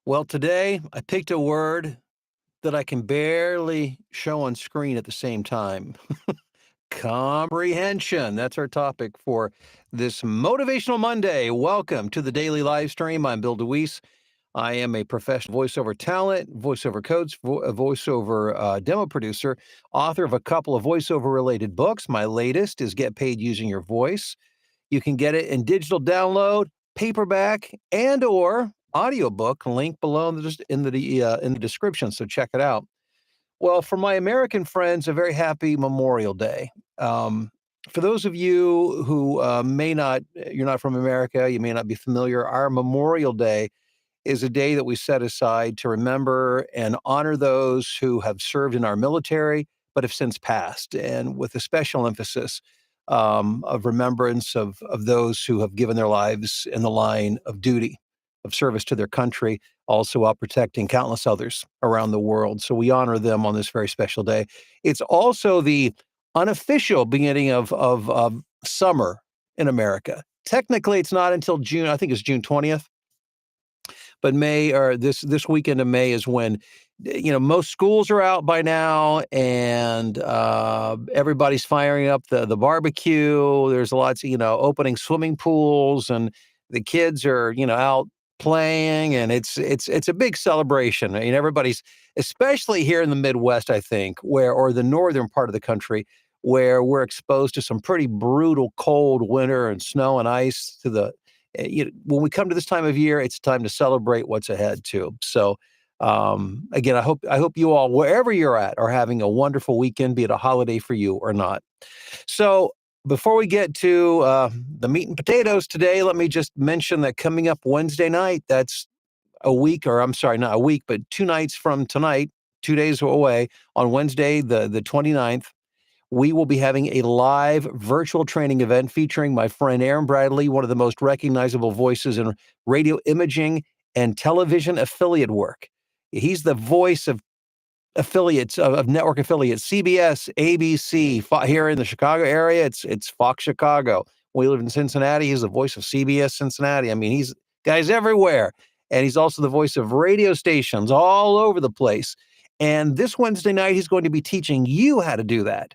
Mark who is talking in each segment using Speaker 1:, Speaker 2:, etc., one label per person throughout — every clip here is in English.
Speaker 1: Well, today I picked a word that I can barely show on screen at the same time. Comprehension. That's our topic for this Motivational Monday. Welcome to the daily live stream. I'm Bill DeWeese. I am a professional voiceover talent, voiceover coach, voiceover demo producer, author of a couple of voiceover related books. My latest is Get Paid Using Your Voice. You can get it in digital download, paperback, and or audiobook. Link below in the description. So check it out. Well, for my American friends, a very happy Memorial Day. Um, for those of you who you're not from America, you may not be familiar. Our Memorial Day is a day that we set aside to remember and honor those who have served in our military, but have since passed, and with a special emphasis of remembrance of those who have given their lives in the line of duty, of service to their country, also while protecting countless others around the world. So we honor them on this very special day. It's also the unofficial beginning of summer in America. Technically, it's not until June. I think it's June 20th, but May or this weekend of May is when most schools are out by now, and everybody's firing up the barbecue. There's lots of opening swimming pools, and the kids are out playing, and it's a big celebration. I mean, everybody's, especially here in the Midwest, I think, or the northern part of the country, where we're exposed to some pretty brutal cold winter and snow and ice to the when we come to this time of year, it's time to celebrate what's ahead too. So, again, I hope you all, wherever you're at, are having a wonderful weekend, be it a holiday for you or not. So, before we get to the meat and potatoes today, let me just mention that coming up Wednesday night, that's a week, or I'm sorry, not a week, but 2 nights from tonight, 2 days away, on Wednesday, the 29th. We will be having a live virtual training event featuring my friend Aaron Bradley, one of the most recognizable voices in radio imaging and television affiliate work. He's the voice of affiliates of network affiliates, CBS, ABC. Here in the Chicago area, it's Fox Chicago. We live in Cincinnati. He's the voice of CBS Cincinnati. I mean, he's guys everywhere, and he's also the voice of radio stations all over the place. And this Wednesday night, he's going to be teaching you how to do that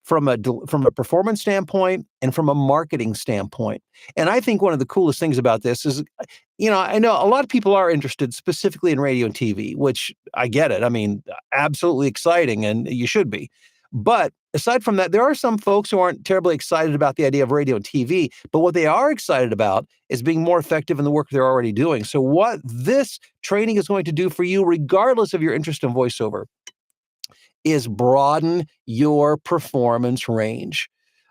Speaker 1: from a performance standpoint and from a marketing standpoint. And I think one of the coolest things about this is, I know a lot of people are interested specifically in radio and TV, which I get it. I mean, absolutely exciting, and you should be. But aside from that, there are some folks who aren't terribly excited about the idea of radio and TV, but what they are excited about is being more effective in the work they're already doing. So what this training is going to do for you, regardless of your interest in voiceover, is broaden your performance range.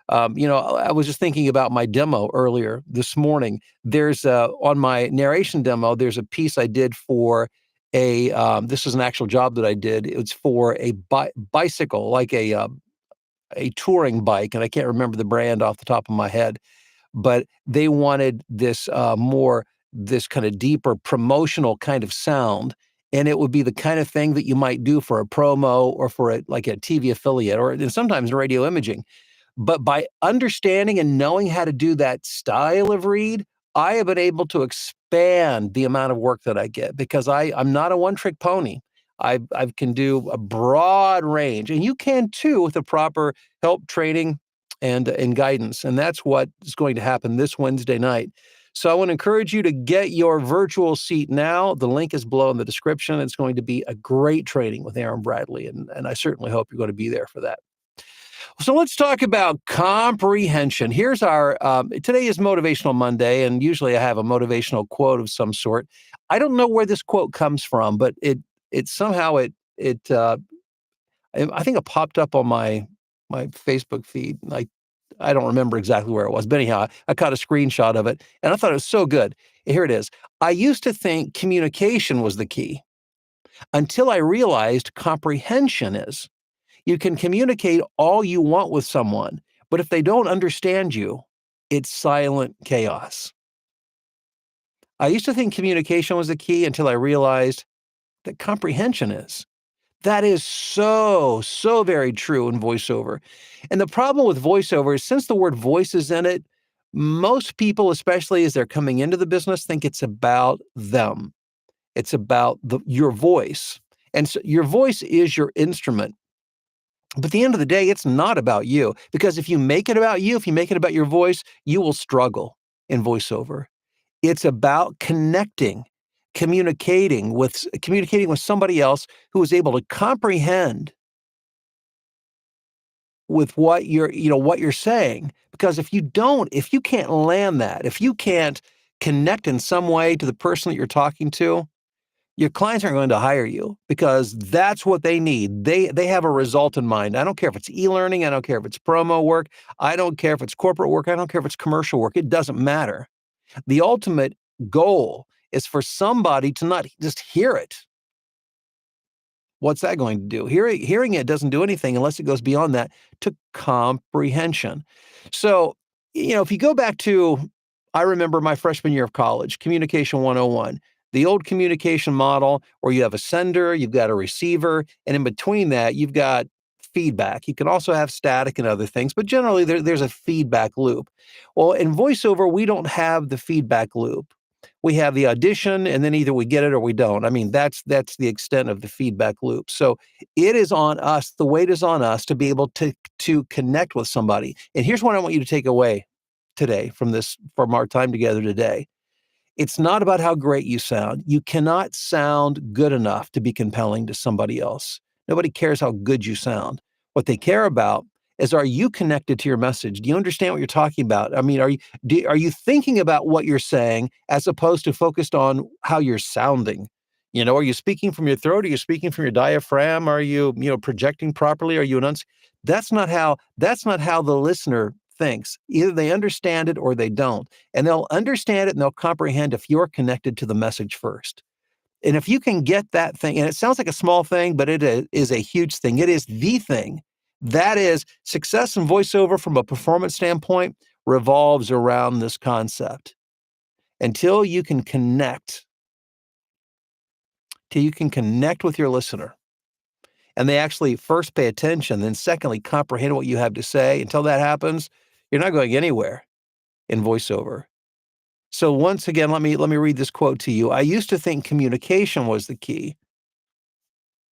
Speaker 1: I was just thinking about my demo earlier this morning. There's on my narration demo, there's a piece I did for this is an actual job that I did. It's for a bicycle, like a touring bike, and I can't remember the brand off the top of my head, but they wanted this kind of deeper promotional kind of sound. And it would be the kind of thing that you might do for a promo or for like a TV affiliate, or and sometimes radio imaging. But by understanding and knowing how to do that style of read, I have been able to expand the amount of work that I get, because I'm not a one-trick pony. I can do a broad range, and you can too with the proper help, training, and guidance. And that's what is going to happen this Wednesday night. So I want to encourage you to get your virtual seat now. The link is below in the description. It's going to be a great training with Aaron Bradley, and I certainly hope you're going to be there for that. So let's talk about comprehension. Here's today is Motivational Monday, and usually I have a motivational quote of some sort. I don't know where this quote comes from, but I think it popped up on my Facebook feed. I don't remember exactly where it was, but anyhow, I caught a screenshot of it, and I thought it was so good. Here it is. I used to think communication was the key until I realized comprehension is. You can communicate all you want with someone, but if they don't understand you, it's silent chaos. I used to think communication was the key until I realized that comprehension is. That is so, so very true in voiceover. And the problem with voiceover is, since the word voice is in it, most people, especially as they're coming into the business, think it's about them. It's about your voice. And so your voice is your instrument. But at the end of the day, it's not about you, because if you make it about you, if you make it about your voice, you will struggle in voiceover. It's about communicating with somebody else who is able to comprehend with what you're saying. Because if you can't land that, if you can't connect in some way to the person that you're talking to, your clients aren't going to hire you, because that's what they need. They have a result in mind. I don't care if it's e-learning, I don't care if it's promo work, I don't care if it's corporate work, I don't care if it's commercial work. It doesn't matter. The ultimate goal is for somebody to not just hear it. What's that going to do? Hearing it doesn't do anything unless it goes beyond that to comprehension. So, if you go back to, I remember my freshman year of college, Communication 101, the old communication model where you have a sender, you've got a receiver, and in between that, you've got feedback. You can also have static and other things, but generally there's a feedback loop. Well, in voiceover, we don't have the feedback loop. We have the audition, and then either we get it or we don't. I mean, that's the extent of the feedback loop. So it is on us. The weight is on us to be able to connect with somebody. And here's what I want you to take away today from our time together today. It's not about how great you sound. You cannot sound good enough to be compelling to somebody else. Nobody cares how good you sound. What they care about is, are you connected to your message? Do you understand what you're talking about? I mean, are you thinking about what you're saying as opposed to focused on how you're sounding? Are you speaking from your throat? Are you speaking from your diaphragm? Are you projecting properly? Are you that's not how the listener thinks. Either they understand it or they don't. And they'll understand it and they'll comprehend if you're connected to the message first. And if you can get that thing, and it sounds like a small thing, but it is a huge thing. It is the thing. That is, success in voiceover from a performance standpoint revolves around this concept. Until you can connect, till you can connect with your listener, and they actually first pay attention, then secondly comprehend what you have to say. Until that happens, you're not going anywhere in voiceover. So once again, let me read this quote to you. I used to think communication was the key,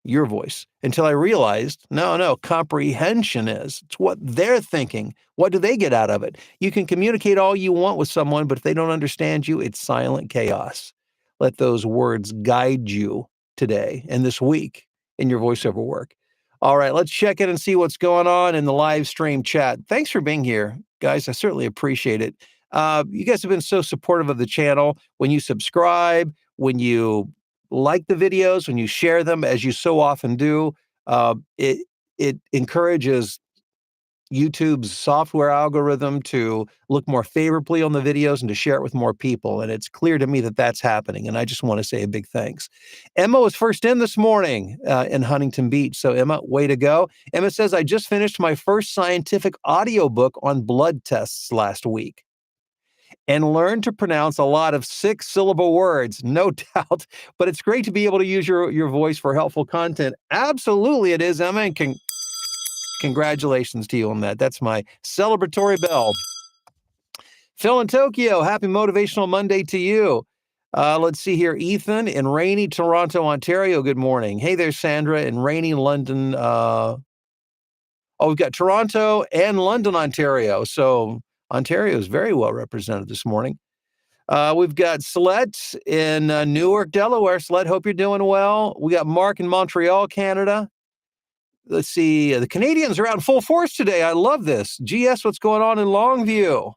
Speaker 1: your voice, until I realized, no, comprehension is. It's what they're thinking. What do they get out of it? You can communicate all you want with someone, but if they don't understand you, it's silent chaos. Let those words guide you today and this week in your voiceover work. All right, let's check in and see what's going on in the live stream chat. Thanks for being here, guys. I certainly appreciate it. You guys have been so supportive of the channel. When you subscribe, when you like the videos, when you share them, as you so often do, it encourages YouTube's software algorithm to look more favorably on the videos and to share it with more people. And it's clear to me that that's happening. And I just want to say a big thanks. Emma was first in this morning in Huntington Beach. So Emma, way to go. Emma says, I just finished my first scientific audiobook on blood tests last week and learned to pronounce a lot of 6-syllable words, no doubt. But it's great to be able to use your voice for helpful content. Absolutely it is, Emma, and congratulations to you on that. That's my celebratory bell. Phil in Tokyo, happy Motivational Monday to you. Let's see here. Ethan in rainy Toronto, Ontario, good morning. Hey there, Sandra in rainy London. We've got Toronto and London, Ontario. So Ontario is very well represented this morning. We've got Sled in Newark, Delaware. Sled, hope you're doing well. We got Mark in Montreal, Canada. Let's see. The Canadians are out in full force today. I love this. GS, what's going on in Longview?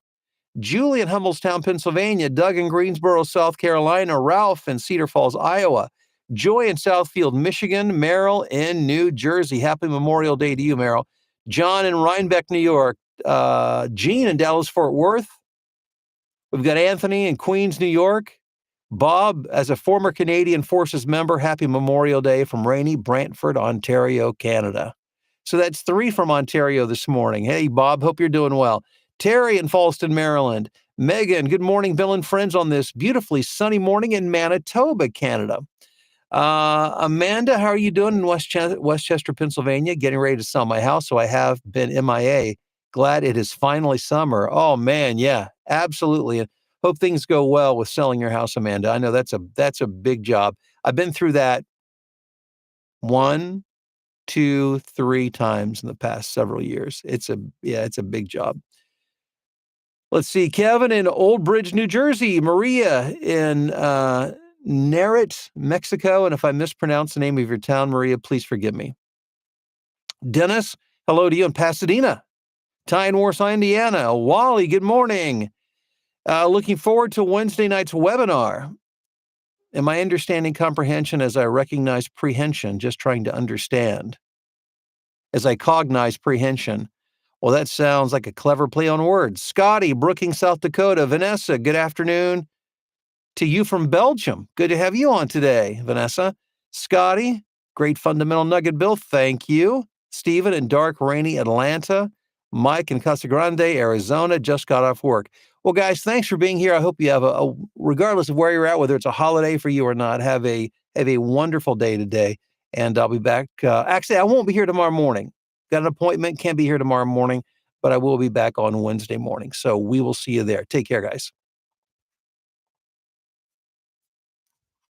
Speaker 1: Julie in Hummelstown, Pennsylvania. Doug in Greensboro, South Carolina. Ralph in Cedar Falls, Iowa. Joy in Southfield, Michigan. Merrill in New Jersey. Happy Memorial Day to you, Merrill. John in Rhinebeck, New York. Gene in Dallas, Fort Worth. We've got Anthony in Queens, New York. Bob, as a former Canadian Forces member, happy Memorial Day from rainy Brantford, Ontario, Canada. So that's 3 from Ontario this morning. Hey, Bob, hope you're doing well. Terry in Fallston, Maryland. Megan, good morning, Bill and friends on this beautifully sunny morning in Manitoba, Canada. Amanda, how are you doing in Westchester, Pennsylvania? Getting ready to sell my house, so I have been MIA. Glad it is finally summer. Oh, man, yeah, absolutely. Hope things go well with selling your house, Amanda. I know that's a big job. I've been through that 1, 2, 3 times in the past several years. It's a big job. Let's see, Kevin in Old Bridge, New Jersey, Maria in Narit, Mexico, and if I mispronounce the name of your town, Maria, please forgive me. Dennis, hello to you in Pasadena. Ty in Warsaw, Indiana. Wally, good morning. Looking forward to Wednesday night's webinar. Am I understanding comprehension as I recognize prehension, just trying to understand? As I cognize prehension. Well, that sounds like a clever play on words. Scotty, Brookings, South Dakota. Vanessa, good afternoon to you from Belgium. Good to have you on today, Vanessa. Scotty, great fundamental nugget, Bill. Thank you. Stephen in dark, rainy Atlanta. Mike in Casa Grande, Arizona, just got off work. Well, guys, thanks for being here. I hope you have regardless of where you're at, whether it's a holiday for you or not, have a wonderful day today. And I'll be back. Actually, I won't be here tomorrow morning. Got an appointment, can't be here tomorrow morning, but I will be back on Wednesday morning. So we will see you there. Take care, guys.